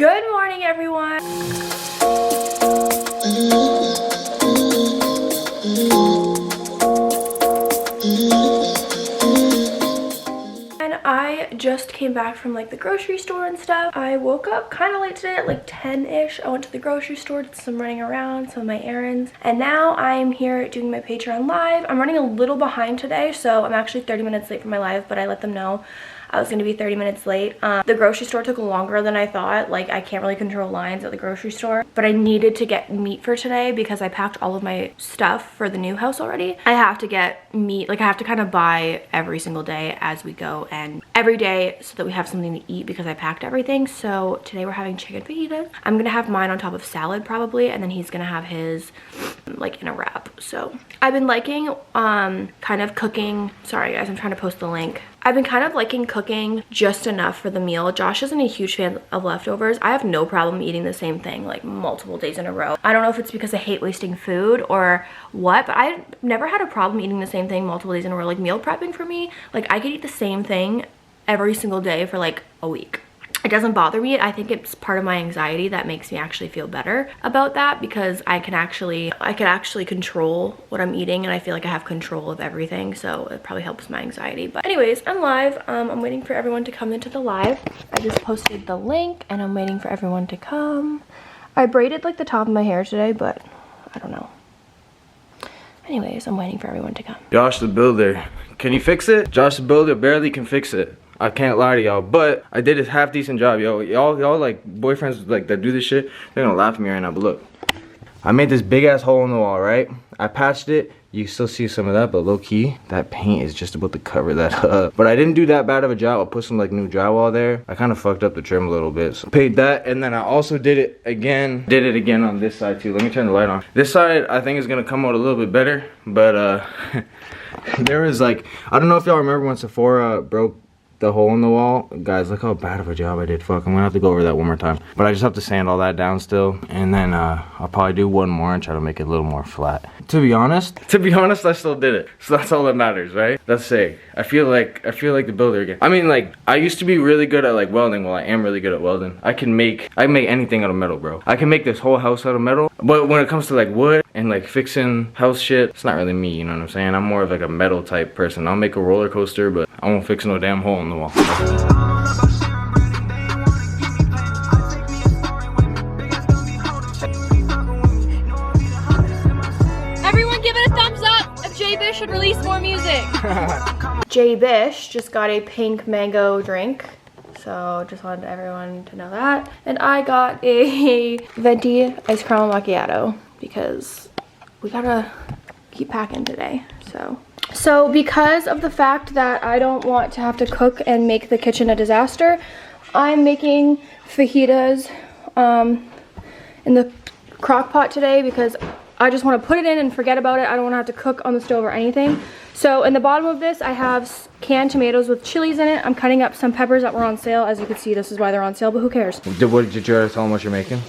Good morning, everyone. And I just came back from like the grocery store and stuff. I woke up kind of late today at like 10-ish. I went to the grocery store, did some running around, some of my errands. And now I'm here doing my Patreon live. I'm running a little behind today, so I'm actually 30 minutes late for my live, but I let them know I was gonna be 30 minutes late. The grocery store took longer than I thought. Like, I can't really control lines at the grocery store, but I needed to get meat for today because I packed all of my stuff for the new house already. I have to get meat, like I have to kind of buy every single day as we go and every day so that we have something to eat because I packed everything. So today we're having chicken fajitas. I'm gonna have mine on top of salad probably, and then he's gonna have his like in a wrap. So I've been liking kind of cooking. Sorry guys, I'm trying to post the link. I've been kind of liking cooking just enough for the meal. Josh isn't a huge fan of leftovers. I have no problem eating the same thing like multiple days in a row. I don't know if it's because I hate wasting food or what, but I've never had a problem eating the same thing multiple days in a row. Like meal prepping for me, like I could eat the same thing every single day for like a week. It doesn't bother me. I think it's part of my anxiety that makes me actually feel better about that because I can actually control what I'm eating, and I feel like I have control of everything, so it probably helps my anxiety. But anyways, I'm live. I'm waiting for everyone to come into the live. I just posted the link and I'm waiting for everyone to come. I braided like the top of my hair today, but I don't know. Anyways, I'm waiting for everyone to come. Josh the Builder, can you fix it? Josh the Builder barely can fix it. I can't lie to y'all, but I did a half decent job, yo. Y'all like boyfriends like that do this shit, they're gonna laugh at me right now, but look. I made this big ass hole in the wall, right? I patched it. You still see some of that, but low key, that paint is just about to cover that up. But I didn't do that bad of a job. I put some like new drywall there. I kind of fucked up the trim a little bit. So paid that, and then I also did it again on this side too. Let me turn the light on. This side I think is gonna come out a little bit better, but there was like, I don't know if y'all remember when Sephora broke the hole in the wall. Guys, look how bad of a job I did. Fuck, I'm gonna have to go over that one more time. But I just have to sand all that down still, and then I'll probably do one more and try to make it a little more flat. To be honest, I still did it. So that's all that matters, right? That's sick. I feel like the builder again. I mean, like, I used to be really good at like welding. Well, I am really good at welding. I can make anything out of metal, bro. I can make this whole house out of metal. But when it comes to like wood and like fixing house shit, it's not really me, you know what I'm saying? I'm more of like a metal type person. I'll make a roller coaster, but I won't fix no damn hole in the wall. Everyone give it a thumbs up if Jay Bish should release more music. Jay Bish just got a pink mango drink. So just wanted everyone to know that. And I got a venti ice caramel macchiato because we gotta keep packing today, So because of the fact that I don't want to have to cook and make the kitchen a disaster, I'm making fajitas in the crock pot today because I just want to put it in and forget about it. I don't want to have to cook on the stove or anything. So in the bottom of this, I have canned tomatoes with chilies in it. I'm cutting up some peppers that were on sale. As you can see, this is why they're on sale, but who cares? Did you already tell them what you're making?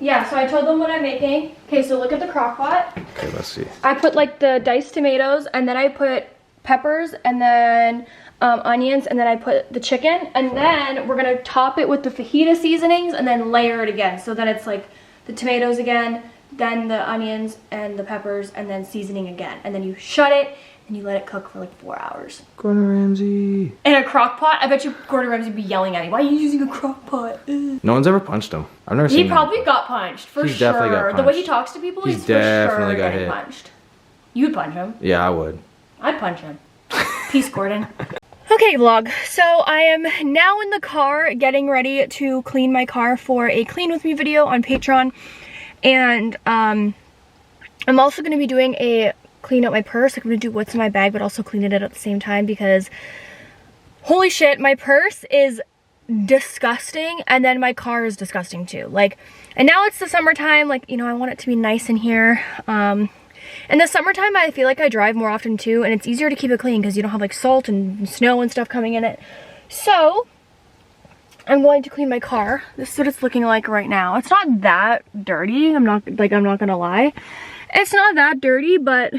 Yeah, so I told them what I'm making. Okay, so look at the crock pot. Okay, let's see. I put like the diced tomatoes, and then I put peppers, and then onions, and then I put the chicken, and then we're gonna top it with the fajita seasonings and then layer it again. So then it's like the tomatoes again, then the onions and the peppers, and then seasoning again. And then you shut it and you let it cook for like 4 hours. Gordon Ramsay. In a crock pot? I bet you Gordon Ramsay would be yelling at me. Why are you using a crock pot? Ugh. No one's ever punched him. I've never seen him. He probably got punched, for He's sure. definitely got punched. The way he talks to people, he's definitely for sure getting punched. You would punch him. Yeah, I would. I'd punch him. Peace, Gordon. Okay, vlog. So I am now in the car getting ready to clean my car for a clean with me video on Patreon. And I'm also going to be doing a clean out my purse. I'm going to do what's in my bag, but also clean it at the same time because holy shit, my purse is disgusting, and then my car is disgusting too. Like, and now it's the summertime, like, you know, I want it to be nice in here. In the summertime, I feel like I drive more often too, and it's easier to keep it clean because you don't have like salt and snow and stuff coming in it. So I'm going to clean my car. This is what it's looking like right now. It's not that dirty. I'm not gonna lie. It's not that dirty, but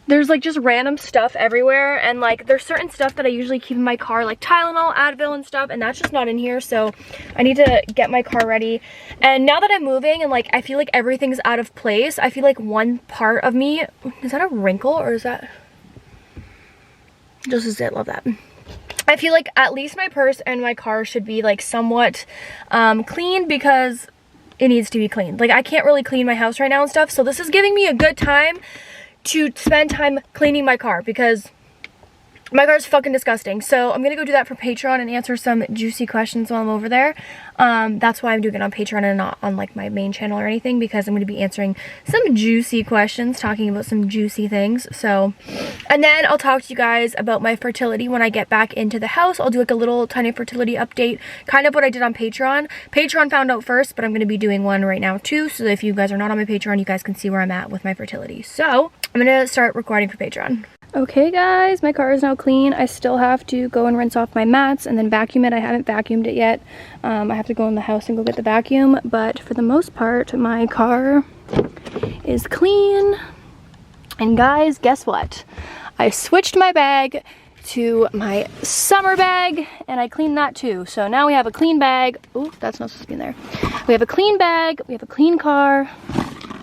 there's like just random stuff everywhere, and like there's certain stuff that I usually keep in my car, like Tylenol, Advil and stuff, and that's just not in here. So I need to get my car ready. And now that I'm moving and like I feel like everything's out of place, I feel like one part of me, is that a wrinkle or is that, this is it, love that. I feel like at least my purse and my car should be like somewhat clean, because it needs to be cleaned. Like I can't really clean my house right now and stuff, so this is giving me a good time to spend time cleaning my car, because my car is fucking disgusting. So I'm gonna go do that for Patreon and answer some juicy questions while I'm over there. That's why I'm doing it on Patreon and not on like my main channel or anything, because I'm gonna be answering some juicy questions, talking about some juicy things. So, and then I'll talk to you guys about my fertility when I get back into the house. I'll do like a little tiny fertility update, kind of what I did on Patreon. Patreon found out first, but I'm gonna be doing one right now too. So if you guys are not on my Patreon, you guys can see where I'm at with my fertility. So I'm gonna start recording for Patreon. Okay guys, my car is now clean. I still have to go and rinse off my mats and then vacuum it. I haven't vacuumed it yet. I have to go in the house and go get the vacuum, but for the most part, my car is clean. And guys, guess what? I switched my bag to my summer bag and I cleaned that too. So now we have a clean bag. Oh, that's not supposed to be in there. We have a clean bag, we have a clean car,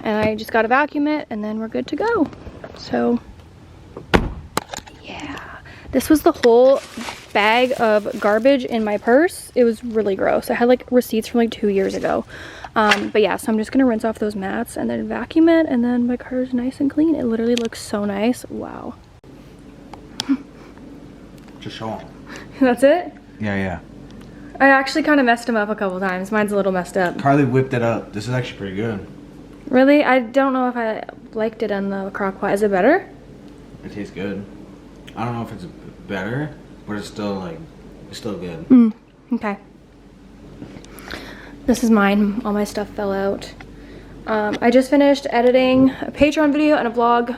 and I just gotta vacuum it and then we're good to go. So yeah, this was the whole bag of garbage in my purse. It was really gross. I had like receipts from like 2 years ago. But yeah, so I'm just gonna rinse off those mats and then vacuum it, and then my car is nice and clean. It literally looks so nice. Wow. Just show them. That's it? Yeah. I actually kind of messed them up a couple times. Mine's a little messed up. Karlee whipped it up. This is actually pretty good. Really? I don't know if I liked it on the crock pot. Is it better? It tastes good. I don't know if it's better, but it's still like, it's still good. Okay. This is mine. All my stuff fell out. I just finished editing a Patreon video and a vlog.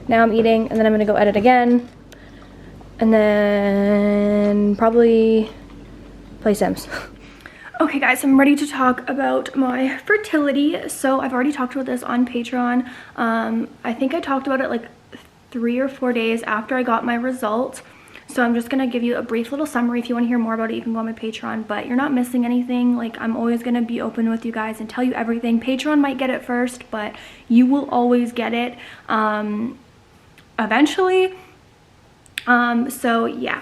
Now I'm eating, and then I'm gonna go edit again. And then probably play Sims. Okay guys, I'm ready to talk about my fertility. So I've already talked about this on Patreon. I think I talked about it like 3 or 4 days after I got my result. So I'm just gonna give you a brief little summary. If you wanna hear more about it, you can go on my Patreon, but you're not missing anything. Like, I'm always gonna be open with you guys and tell you everything. Patreon might get it first, but you will always get it eventually. So yeah.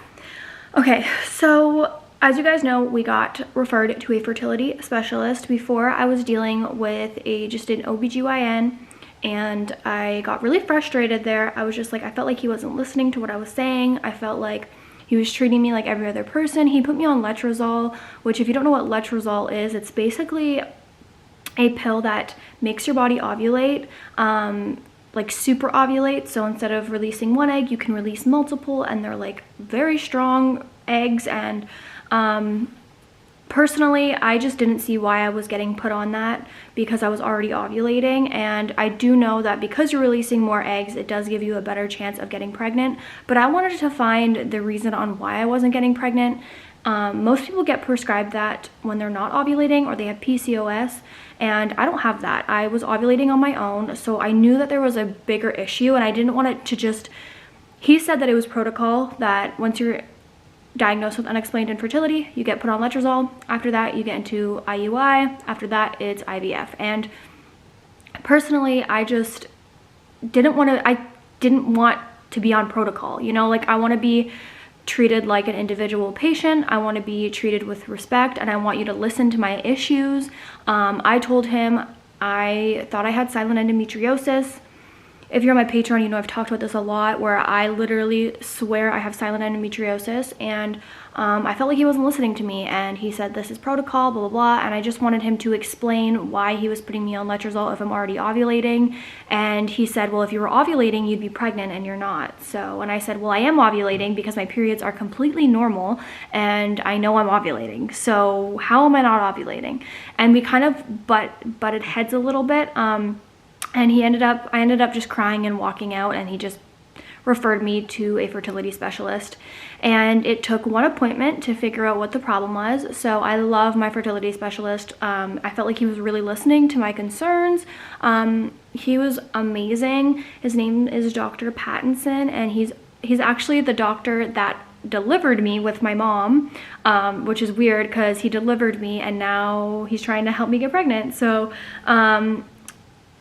Okay, so as you guys know, we got referred to a fertility specialist. Before, I was dealing with just an OBGYN, and I got really frustrated there. I was just like, I felt like he wasn't listening to what I was saying. I felt like he was treating me like every other person. He put me on letrozole, which, if you don't know what letrozole is, it's basically a pill that makes your body ovulate, like super ovulate. So instead of releasing one egg, you can release multiple, and they're like very strong eggs. And personally, I just didn't see why I was getting put on that, because I was already ovulating. And I do know that because you're releasing more eggs, it does give you a better chance of getting pregnant. But I wanted to find the reason on why I wasn't getting pregnant. Most people get prescribed that when they're not ovulating or they have PCOS, and I don't have that. I was ovulating on my own, so I knew that there was a bigger issue, and I didn't want it to just... He said that it was protocol, that once you're diagnosed with unexplained infertility, you get put on letrozole. After that, you get into IUI. After that, it's IVF. And personally, I just didn't want to be on protocol, you know? Like, I want to be treated like an individual patient. I want to be treated with respect, and I want you to listen to my issues. I told him I thought I had silent endometriosis. If you're on my Patreon, you know I've talked about this a lot, where I literally swear I have silent endometriosis, and I felt like he wasn't listening to me, and he said this is protocol, blah, blah, blah, and I just wanted him to explain why he was putting me on letrozole if I'm already ovulating. And he said, well, if you were ovulating, you'd be pregnant, and you're not. So, and I said, well, I am ovulating because my periods are completely normal, and I know I'm ovulating, so how am I not ovulating? And we kind of butted heads a little bit, and I ended up just crying and walking out, and he just referred me to a fertility specialist. And it took one appointment to figure out what the problem was. So I love my fertility specialist. I felt like he was really listening to my concerns. He was amazing. His name is Dr. Pattinson, and he's actually the doctor that delivered me with my mom, which is weird because he delivered me and now he's trying to help me get pregnant. So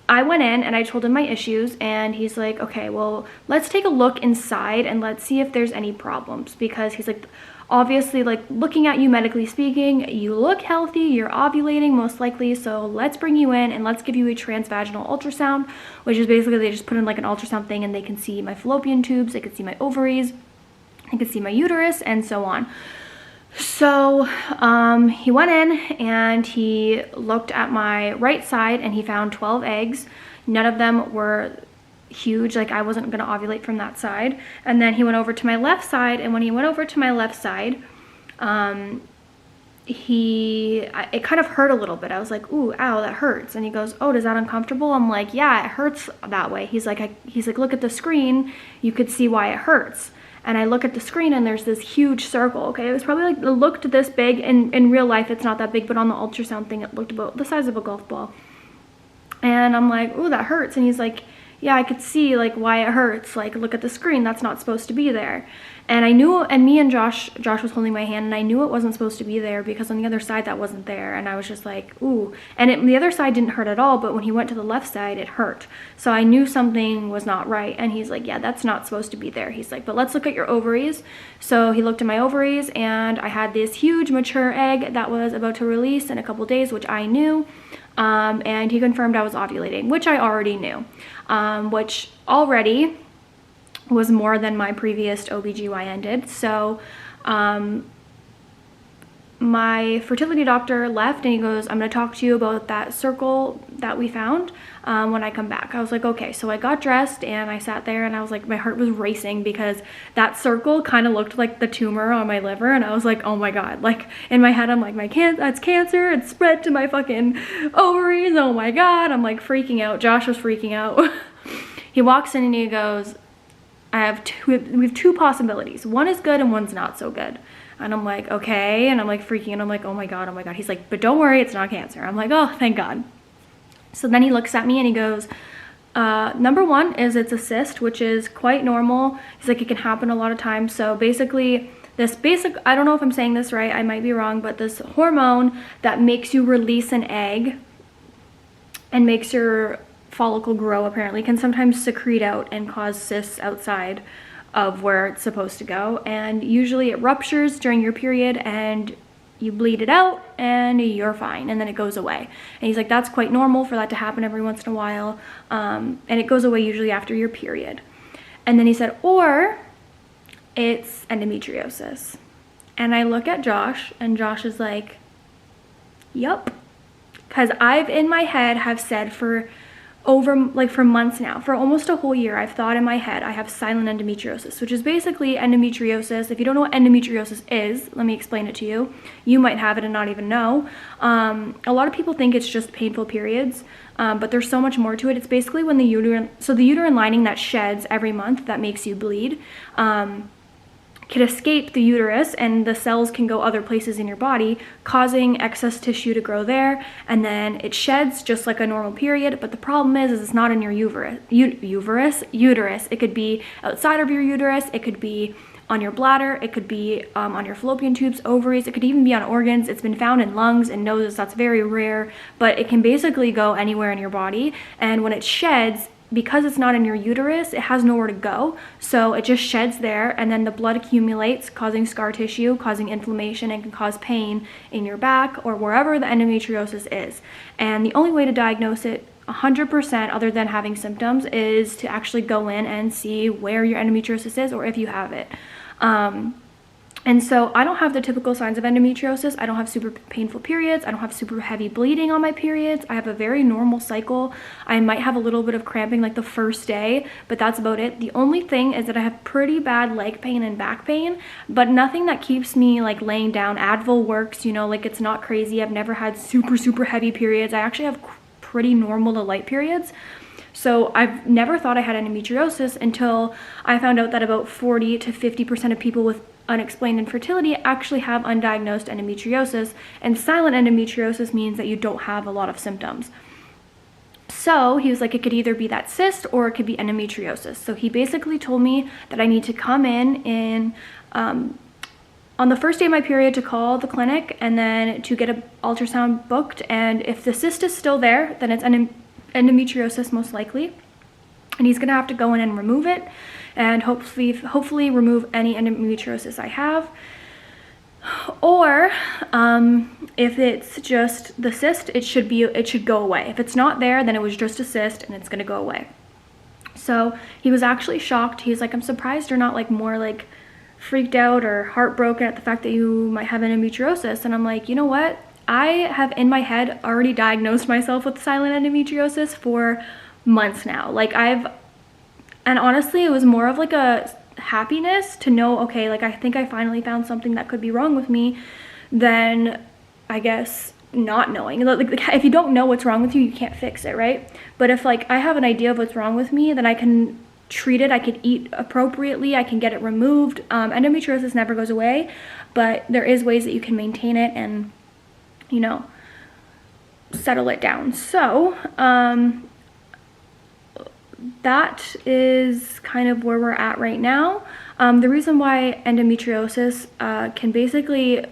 I went in and I told him my issues, and he's like, okay, well, let's take a look inside and let's see if there's any problems, because he's like, obviously, like, looking at you medically speaking, you look healthy, you're ovulating most likely, so let's bring you in and let's give you a transvaginal ultrasound, which is basically they just put in like an ultrasound thing and they can see my fallopian tubes, they can see my ovaries, they can see my uterus, and so on. So he went in and he looked at my right side and he found 12 eggs. None of them were huge, like I wasn't gonna ovulate from that side. And then he went over to my left side, and when he went over to my left side, it kind of hurt a little bit. I was like, ooh, ow, that hurts. And he goes, oh, does that uncomfortable? I'm like, yeah, it hurts that way. He's like, look at the screen, you could see why it hurts. And I look at the screen and there's this huge circle, okay? It was probably like, it looked this big. In real life, it's not that big, but on the ultrasound thing, it looked about the size of a golf ball. And I'm like, ooh, that hurts. And he's like, yeah, I could see like why it hurts. Like, look at the screen, that's not supposed to be there. And I knew, and me and Josh was holding my hand, and I knew it wasn't supposed to be there because on the other side that wasn't there. And I was just like, ooh. And the other side didn't hurt at all, but when he went to the left side, it hurt. So I knew something was not right. And he's like, yeah, that's not supposed to be there. He's like, but let's look at your ovaries. So he looked at my ovaries, and I had this huge mature egg that was about to release in a couple days, which I knew. And he confirmed I was ovulating, which I already knew, which already was more than my previous OBGYN did. So my fertility doctor left and he goes, I'm going to talk to you about that circle that we found when I come back. I was like, okay. So I got dressed and I sat there and I was like, my heart was racing because that circle kind of looked like the tumor on my liver. And I was like, oh my God, like in my head, I'm like, that's cancer. It's spread to my fucking ovaries. Oh my God. I'm like freaking out. Josh was freaking out. He walks in and he goes, we have two possibilities. One is good and one's not so good. And I'm like, okay. And I'm like freaking out. I'm like, oh my God, oh my God. He's like, but don't worry, it's not cancer. I'm like, oh, thank God. So then he looks at me and he goes, number one is it's a cyst, which is quite normal. He's like, it can happen a lot of times. So basically I don't know if I'm saying this right, I might be wrong, but this hormone that makes you release an egg and makes your follicle grow apparently can sometimes secrete out and cause cysts outside of where it's supposed to go, and usually it ruptures during your period and you bleed it out and you're fine, and then it goes away. And he's like, that's quite normal for that to happen every once in a while, and it goes away usually after your period. And then he said, or it's endometriosis. And I look at Josh and Josh is like, yup, because I've in my head have said for months now, for almost a whole year, I've thought in my head I have silent endometriosis, which is basically endometriosis. If you don't know what endometriosis is, let me explain it to you. You might have it and not even know. A lot of people think it's just painful periods, but there's so much more to it. It's basically when the uterine lining that sheds every month that makes you bleed, can escape the uterus, and the cells can go other places in your body, causing excess tissue to grow there, and then it sheds just like a normal period. But the problem is it's not in your uterus. It could be outside of your uterus, it could be on your bladder, it could be on your fallopian tubes, ovaries, it could even be on organs. It's been found in lungs and noses. That's very rare, but it can basically go anywhere in your body. And when it sheds, because it's not in your uterus, it has nowhere to go, so it just sheds there, and then the blood accumulates, causing scar tissue, causing inflammation, and can cause pain in your back or wherever the endometriosis is. And the only way to diagnose it 100% other than having symptoms is to actually go in and see where your endometriosis is or if you have it. And so I don't have the typical signs of endometriosis. I don't have super painful periods. I don't have super heavy bleeding on my periods. I have a very normal cycle. I might have a little bit of cramping like the first day, but that's about it. The only thing is that I have pretty bad leg pain and back pain, but nothing that keeps me like laying down. Advil works, you know, like it's not crazy. I've never had super heavy periods. I actually have pretty normal to light periods. So I've never thought I had endometriosis until I found out that about 40 to 50% of people with unexplained infertility actually have undiagnosed endometriosis, and silent endometriosis means that you don't have a lot of symptoms. So he was like, it could either be that cyst or it could be endometriosis. So he basically told me that I need to come in on the first day of my period to call the clinic and then to get an ultrasound booked. And if the cyst is still there, then it's endometriosis most likely. And he's gonna have to go in and remove it and hopefully remove any endometriosis I have. Or if it's just the cyst, it should go away. If it's not there, then it was just a cyst and it's gonna go away. So he was actually shocked. He's like, I'm surprised you're not like more like freaked out or heartbroken at the fact that you might have endometriosis. And I'm like, you know what? I have in my head already diagnosed myself with silent endometriosis for months now. And honestly, it was more of like a happiness to know, okay, like I think I finally found something that could be wrong with me, than I guess not knowing. Like if you don't know what's wrong with you, you can't fix it, right? But if like I have an idea of what's wrong with me, then I can treat it, I can eat appropriately, I can get it removed. Endometriosis never goes away, but there is ways that you can maintain it and, you know, settle it down. So that is kind of where we're at right now. The reason why endometriosis can basically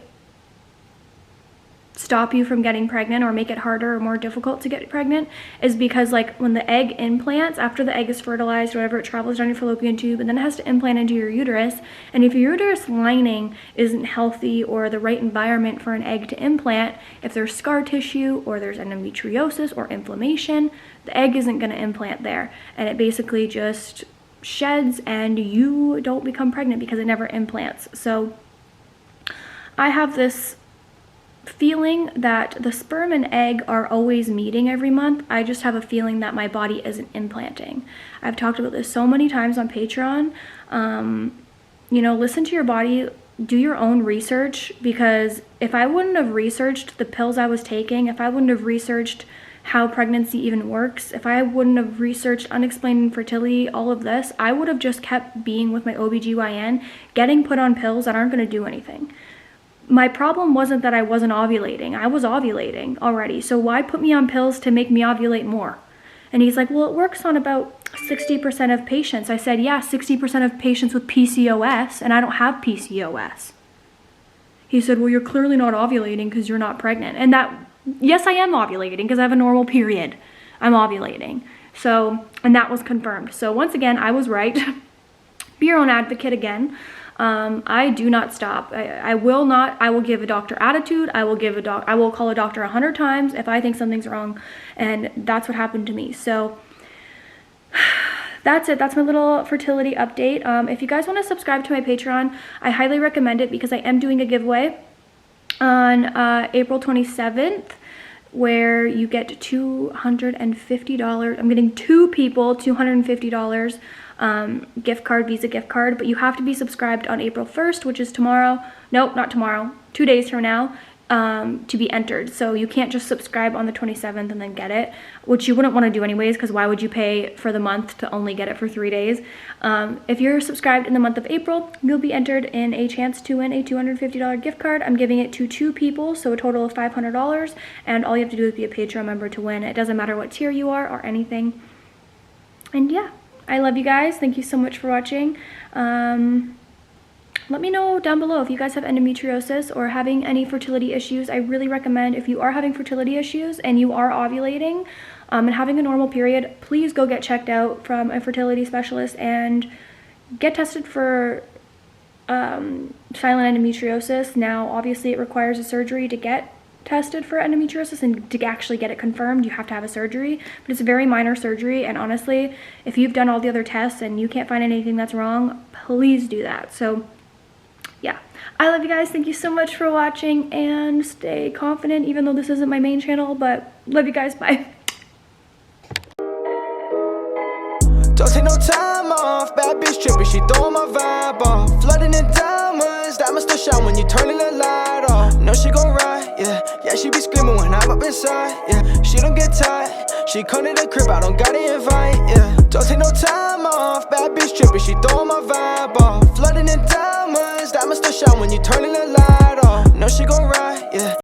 stop you from getting pregnant or make it harder or more difficult to get pregnant is because like when the egg implants, after the egg is fertilized or whatever, it travels down your fallopian tube and then it has to implant into your uterus. And if your uterus lining isn't healthy or the right environment for an egg to implant, if there's scar tissue or there's endometriosis or inflammation, the egg isn't going to implant there, and it basically just sheds and you don't become pregnant because it never implants. So I have this feeling that the sperm and egg are always meeting every month. I just have a feeling that my body isn't implanting. I've talked about this so many times on Patreon. You know, listen to your body, do your own research, because if I wouldn't have researched the pills I was taking, if I wouldn't have researched how pregnancy even works, if I wouldn't have researched unexplained infertility, all of this, I would have just kept being with my OBGYN, getting put on pills that aren't going to do anything. My problem wasn't that I wasn't ovulating. I was ovulating already. So why put me on pills to make me ovulate more? And he's like, well, it works on about 60% of patients. I said, yeah, 60% of patients with PCOS, and I don't have PCOS. He said, well, you're clearly not ovulating because you're not pregnant. And that, yes, I am ovulating because I have a normal period. I'm ovulating. So, and that was confirmed. So once again, I was right. Be your own advocate again. I do not stop. I will give a doctor attitude. I will call a doctor 100 times if I think something's wrong. And that's what happened to me. So that's it. That's my little fertility update. If you guys want to subscribe to my Patreon, I highly recommend it because I am doing a giveaway on April 27th where you get $250. I'm getting 2 people $250 gift card, Visa gift card, but you have to be subscribed on April 1st, which is tomorrow. Nope, not tomorrow, 2 days from now, to be entered. So you can't just subscribe on the 27th and then get it, which you wouldn't want to do anyways, because why would you pay for the month to only get it for 3 days? If you're subscribed in the month of April, you'll be entered in a chance to win a $250 gift card. I'm giving it to 2 people, so a total of $500, and all you have to do is be a Patreon member to win. It doesn't matter what tier you are or anything. And yeah, I love you guys. Thank you so much for watching. Let me know down below if you guys have endometriosis or having any fertility issues. I really recommend, if you are having fertility issues and you are ovulating and having a normal period, please go get checked out from a fertility specialist and get tested for silent endometriosis. Now, obviously, it requires a surgery to get tested for endometriosis, and to actually get it confirmed you have to have a surgery, but it's a very minor surgery. And honestly, if you've done all the other tests and you can't find anything that's wrong, please do that. So yeah, I love you guys. Thank you so much for watching, and stay confident, even though this isn't my main channel, but love you guys. Bye. Don't take no time off, bad bitch tripping, she throwing my vibe off. Flooding in diamonds, diamonds still shine when you turning the light off. No, she gon' ride, yeah, yeah, she be screaming when I'm up inside, yeah. She don't get tired, She come to the crib, I don't gotta invite, yeah. Don't take no time off, bad bitch trippin', she throwin' my vibe off. Flooding in diamonds, diamonds still shine when you turning the light off. Know she gon' ride, yeah.